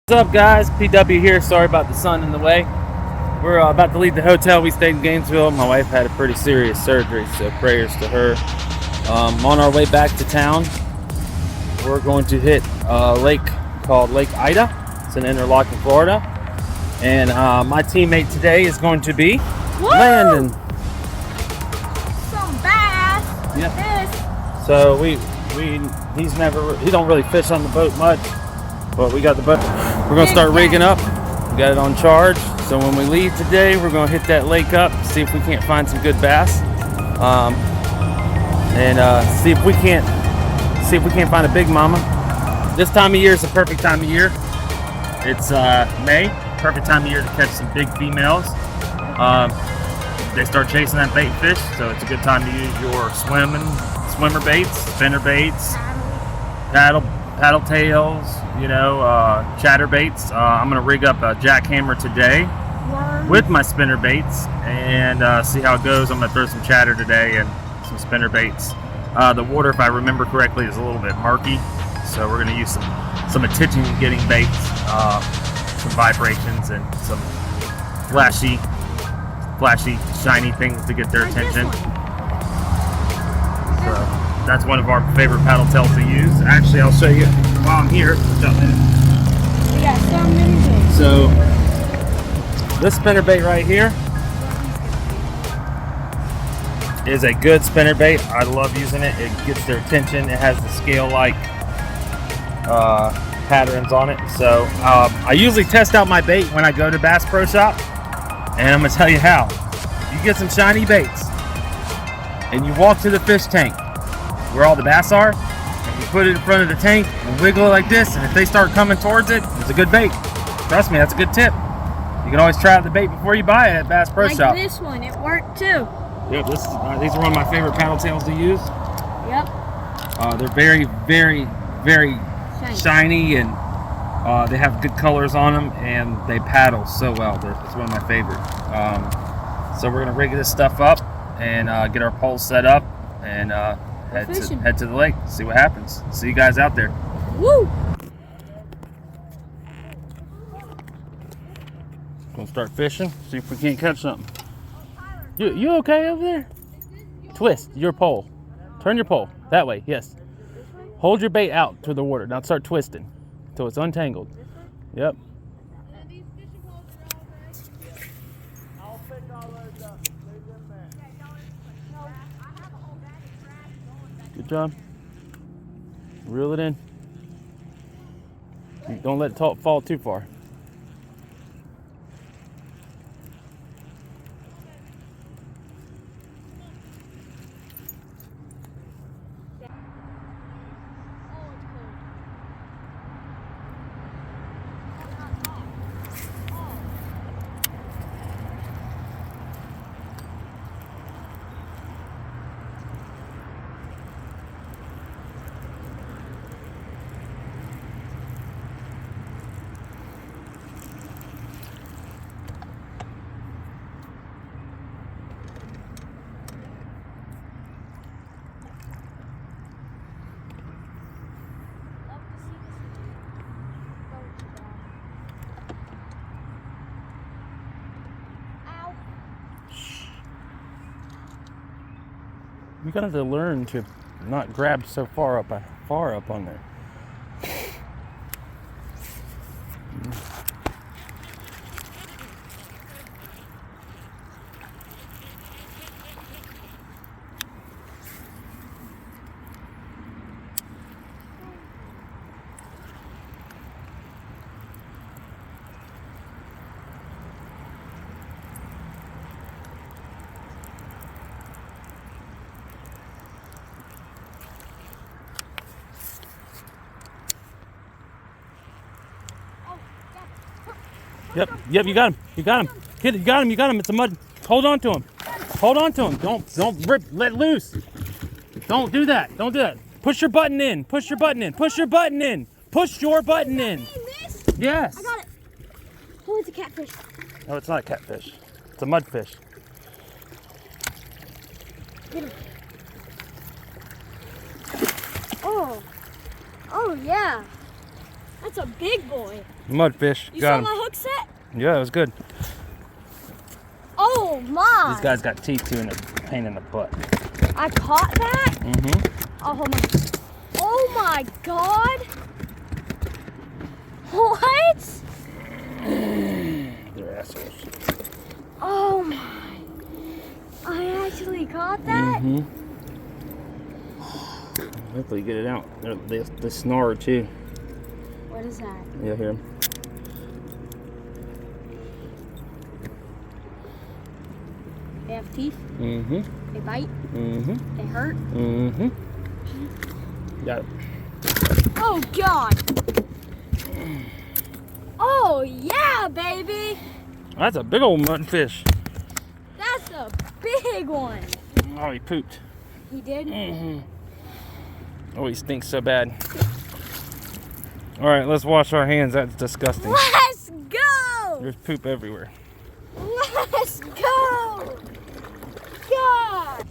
What's up, guys? PW here. Sorry about the sun in the way. We're about to leave the hotel. We stayed in Gainesville. My wife had a pretty serious surgery, so prayers to her. On our way back to town, we're going to hit a lake called Lake Ida. It's in Interlachen, Florida. And my teammate today is going to be Landon. Some bass. Yeah. This. So he don't really fish on the boat much, but we got the boat. We're gonna start rigging up. We got it on charge. So when we leave today, we're gonna hit that lake up, see if we can't find some good bass, and see if we can't find a big mama. This time of year is the perfect time of year. It's May, perfect time of year to catch some big females. They start chasing that bait fish, so it's a good time to use your swimmer baits, spinner baits, paddle tails, chatter baits. I'm gonna rig up a jackhammer today with my spinner baits and see how it goes. I'm gonna throw some chatter today and some spinner baits. The water, if I remember correctly, is a little bit murky, so we're gonna use some attention getting baits, some vibrations and some flashy, shiny things to get their attention. So that's one of our favorite paddle tails to use. Actually, I'll show you while I'm here. We got so many things. So this spinnerbait right here is a good spinnerbait. I love using it. It gets their attention. It has the scale-like patterns on it. So I usually test out my bait when I go to Bass Pro Shop, and I'm gonna tell you how. You get some shiny baits, and you walk to the fish tank where all the bass are, and you put it in front of the tank and wiggle it like this, and if they start coming towards it, it's a good bait. Trust me, that's a good tip. You can always try out the bait before you buy it at Bass Pro Shop. Like this one, it worked too. Yep, these are one of my favorite paddle tails to use. Yep. They're very, very, very shiny, and they have good colors on them, and they paddle so well. It's one of my favorites. So we're gonna rig this stuff up and get our poles set up and head to the lake. See what happens. See you guys out there. Woo! Gonna start fishing. See if we can't catch something. You okay over there? Twist your pole. Turn your pole that way. Yes. Hold your bait out to the water. Now start twisting until it's untangled. Yep. Good job. Reel it in. Don't let it fall too far. You gotta have to learn to not grab so far up on there. Yep, you got him. Kid, you got him. It's a mud. Hold on to him. Don't rip, let loose. Don't do that. Push your button in. Push your button in. Yes. I got it. Oh, it's a catfish. No, it's not a catfish. It's a mudfish. Get him. Oh yeah. That's a big boy. Mudfish. You Got saw him. my hook set? Yeah, it was good. Oh my! These guys got teeth too, and a pain in the butt. I caught that? Mm-hmm. Oh, hold on. Oh my god! What? They're assholes. Oh my! I actually caught that? Mm-hmm. Hopefully get it out. They snarl too. What is that? Yeah, hear 'em. They have teeth. Mm-hmm. They bite. Mm-hmm. They hurt. Mm-hmm. Got it. Oh god! Oh yeah, baby! That's a big old mudfish. That's a big one. Oh, he pooped. He did? Mm-hmm. Oh, he stinks so bad. All right, let's wash our hands. That's disgusting. Let's go! There's poop everywhere. Let's go! God!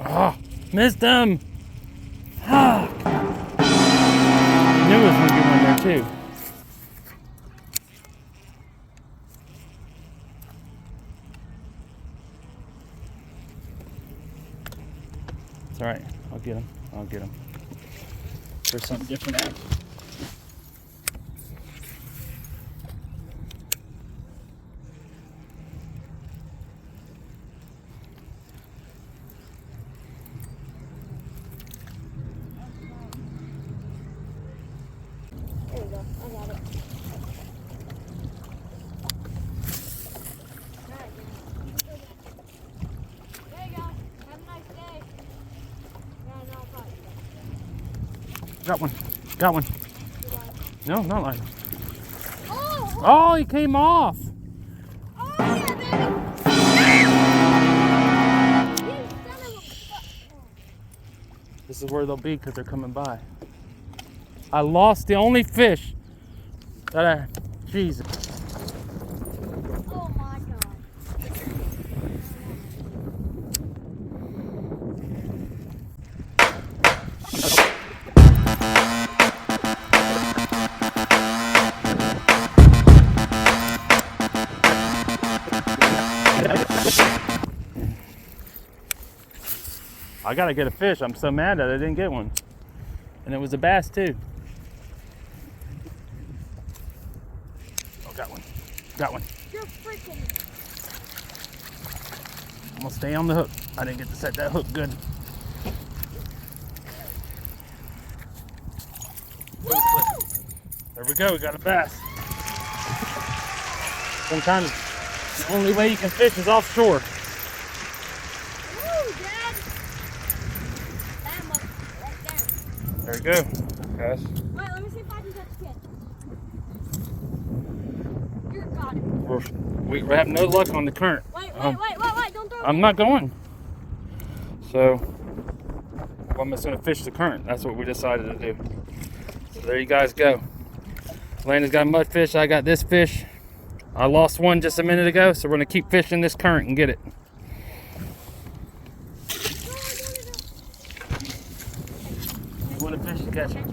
Oh, missed him. Ah. Knew it was gonna get one there too. It's all right. I'll get him. I'll get him. There's something different out. There we go. I got it. There you go. Have a nice day. Yeah, no problem. Got one. Got one. No, not like. Oh! Oh, he came off. Oh yeah, baby! You son of a... This is where they'll be because they're coming by. I lost the only fish that I. Jesus. Oh my god. I gotta get a fish. I'm so mad that I didn't get one. And it was a bass too. Oh, got one. Got one. You're freaking... I'm gonna stay on the hook. I didn't get to set that hook good. Woo! There we go. We got a bass. Sometimes the only way you can fish is offshore. Woo, Dad! Bam up right there. There we go, guys. Wait, let me see if I can catch it. You're got it. We have no luck on the current. Wait, don't throw I'm not going. So, well, I'm just gonna fish the current. That's what we decided to do. So there you guys go. Landon's got a mudfish. I got this fish. I lost one just a minute ago, so we're gonna keep fishing this current and get it. You want a fish to catch it?